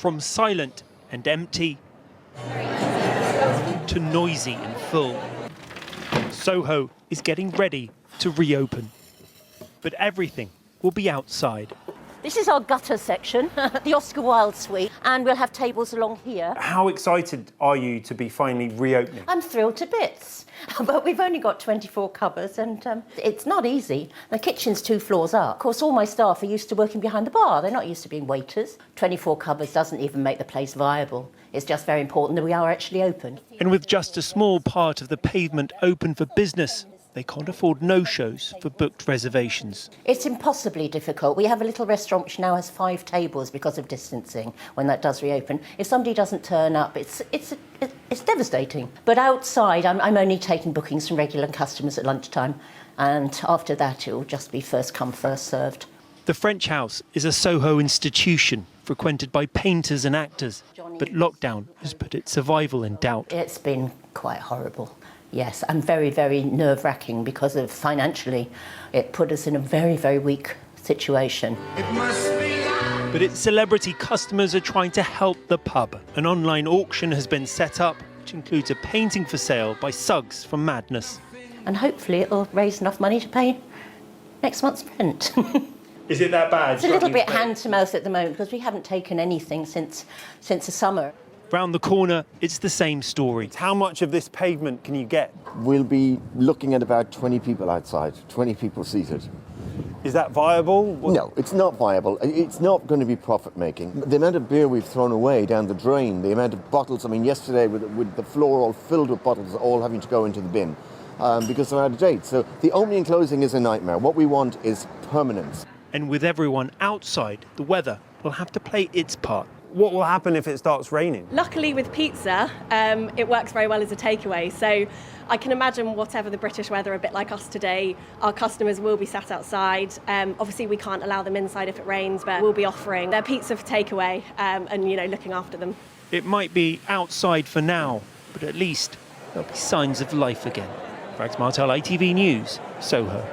From silent and empty to noisy and full, Soho is getting ready to reopen. But everything will be outside. This is our gutter section, the Oscar Wilde suite, and we'll have tables along here. How excited are you to be finally reopening? I'm thrilled to bits, but we've only got 24 cupboards and it's not easy. The kitchen's 2 floors up. Of course, all my staff are used to working behind the bar. They're not used to being waiters. 24 cupboards doesn't even make the place viable. It's just very important that we are actually open. And with just a small part of the pavement open for business, they can't afford no-shows for booked reservations. It's impossibly difficult. We have a little restaurant which now has 5 tables because of distancing when that does reopen. If somebody doesn't turn up, it's devastating. But outside, I'm only taking bookings from regular customers at lunchtime, and after that it will just be first come, first served. The French House is a Soho institution frequented by painters and actors, but lockdown has put its survival in doubt. It's been quite horrible. Yes, and very, very nerve-wracking because of financially. It put us in a very, very weak situation. But its celebrity customers are trying to help the pub. An online auction has been set up, which includes a painting for sale by Suggs from Madness. And hopefully it'll raise enough money to pay next month's rent. Is it that bad? It's a little bit hand-to-mouth at the moment because we haven't taken anything since the summer. Round the corner, it's the same story. How much of this pavement can you get? We'll be looking at about 20 people outside, 20 people seated. Is that viable? No, it's not viable. It's not going to be profit-making. The amount of beer we've thrown away down the drain, the amount of bottles, I mean, yesterday with the floor all filled with bottles, all having to go into the bin because they're out of date. So the opening and closing is a nightmare. What we want is permanence. And with everyone outside, the weather will have to play its part. What will happen if it starts raining? Luckily with pizza, it works very well as a takeaway. So I can imagine whatever the British weather, a bit like us today, our customers will be sat outside. Obviously we can't allow them inside if it rains, but we'll be offering their pizza for takeaway and, looking after them. It might be outside for now, but at least there'll be signs of life again. Frags Martel, ITV News, Soho.